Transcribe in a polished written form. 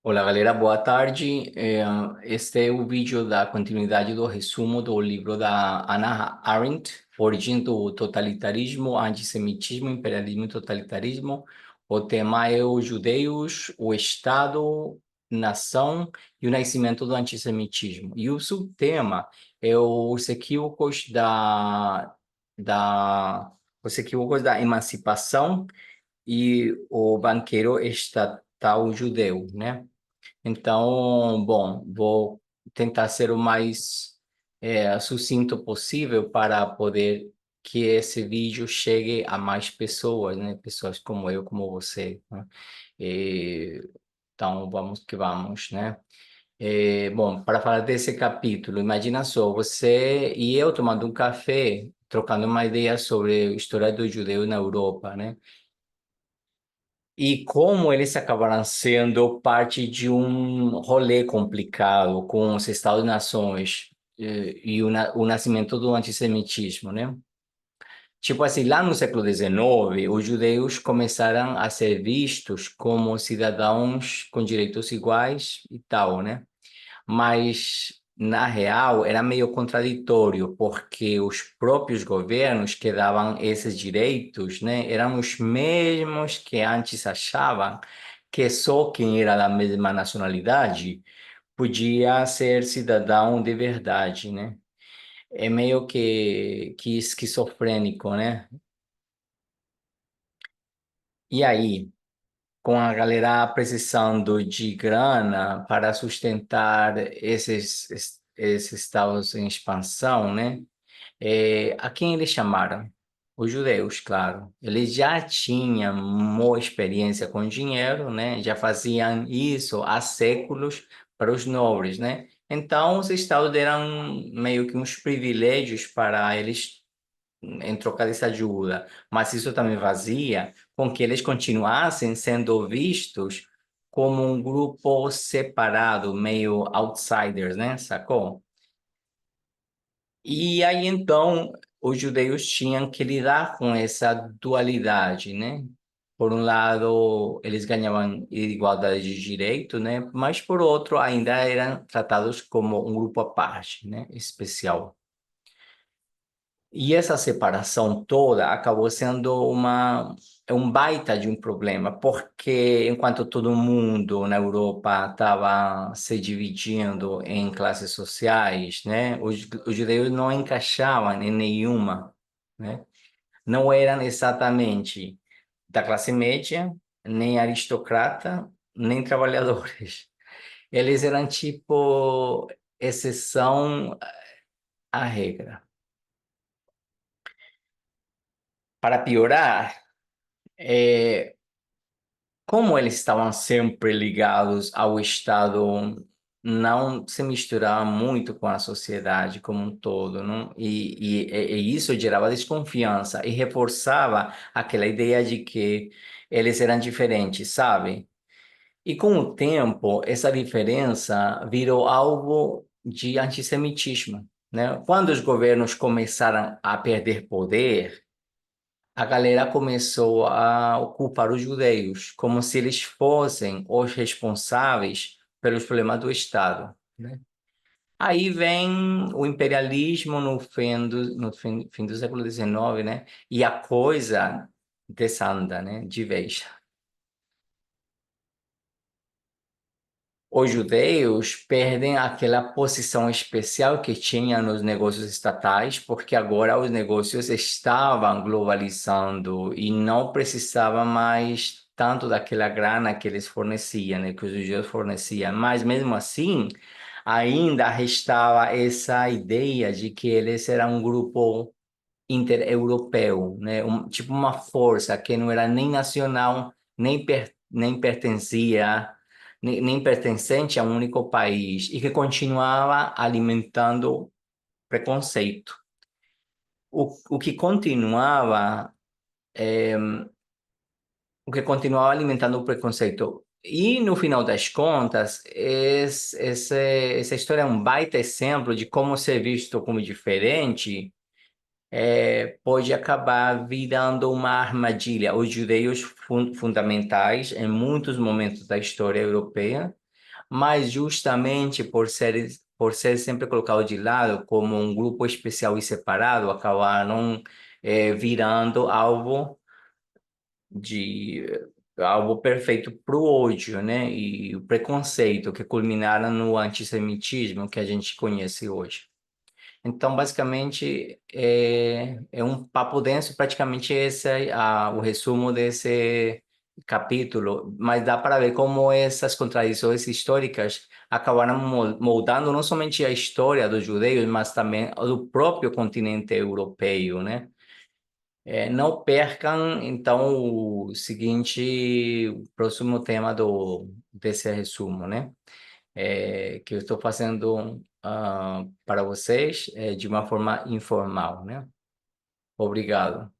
Olá, galera, boa tarde. Este é o vídeo da continuidade do resumo do livro da Hannah Arendt, Origem do Totalitarismo, Antissemitismo, Imperialismo e Totalitarismo. O tema é os judeus, o Estado, nação e o nascimento do antissemitismo. E o subtema é os equívocos da emancipação e o banqueiro estatal judeu, né? Então, bom, vou tentar ser o mais sucinto possível para poder que esse vídeo chegue a mais pessoas, né? Pessoas como eu, como você, né? E, então, vamos que vamos, né? Bom, para falar desse capítulo, imagina só, você e eu tomando um café, trocando uma ideia sobre a história do judeu na Europa, né? E como eles acabaram sendo parte de um rolê complicado com os Estados-nações e o nascimento do antissemitismo, né? Tipo assim, lá no século XIX, os judeus começaram a ser vistos como cidadãos com direitos iguais e tal, né? Mas, na real, era meio contraditório, porque os próprios governos que davam esses direitos, né, eram os mesmos que antes achavam que só quem era da mesma nacionalidade podia ser cidadão de verdade, né? É meio que esquizofrênico, né? E aí, com a galera precisando de grana para sustentar esses estados em expansão, né? A quem eles chamaram? Os judeus, claro. Eles já tinham uma experiência com dinheiro, né? Já faziam isso há séculos para os nobres, né? Então, os estados deram meio que uns privilégios para eles em troca dessa ajuda, mas isso também fazia com que eles continuassem sendo vistos como um grupo separado, meio outsiders, né? Sacou? E aí então os judeus tinham que lidar com essa dualidade, né? Por um lado, eles ganhavam igualdade de direito, né? Mas por outro, ainda eram tratados como um grupo à parte, né? Especial. E essa separação toda acabou sendo um baita de um problema, porque enquanto todo mundo na Europa estava se dividindo em classes sociais, né, os judeus não encaixavam em nenhuma, né? Não eram exatamente da classe média, nem aristocrata, nem trabalhadores. Eles eram tipo exceção à regra. Para piorar, é, como eles estavam sempre ligados ao Estado, não se misturavam muito com a sociedade como um todo, não? E isso gerava desconfiança e reforçava aquela ideia de que eles eram diferentes, sabe? E com o tempo, essa diferença virou alvo de antissemitismo, né? Quando os governos começaram a perder poder, a galera começou a culpar os judeus, como se eles fossem os responsáveis pelos problemas do Estado, né? Aí vem o imperialismo no fim do século XIX, né? E a coisa desanda, né? De vez. Os judeus perdem aquela posição especial que tinham nos negócios estatais, porque agora os negócios estavam globalizando e não precisavam mais tanto daquela grana que eles forneciam, né, que os judeus forneciam. Mas mesmo assim, ainda restava essa ideia de que eles eram um grupo inter-europeu, né, tipo uma força que não era nem nacional, nem pertencia nem pertencente a um único país e que continuava alimentando preconceito. O que continuava, o que continuava alimentando o preconceito. E no final das contas, essa história é um baita exemplo de como ser visto como diferente pode acabar virando uma armadilha. Os judeus fundamentais, em muitos momentos da história europeia, mas justamente por ser sempre colocado de lado como um grupo especial e separado, acabaram virando de algo perfeito para o ódio, né? E o preconceito que culminaram no antissemitismo que a gente conhece hoje. Então, basicamente, é um papo denso, praticamente esse é o resumo desse capítulo, mas dá para ver como essas contradições históricas acabaram moldando não somente a história dos judeus, mas também do próprio continente europeu, né? Não percam, então, o próximo tema desse resumo, né? Que eu estou fazendo para vocês de uma forma informal, né? Obrigado.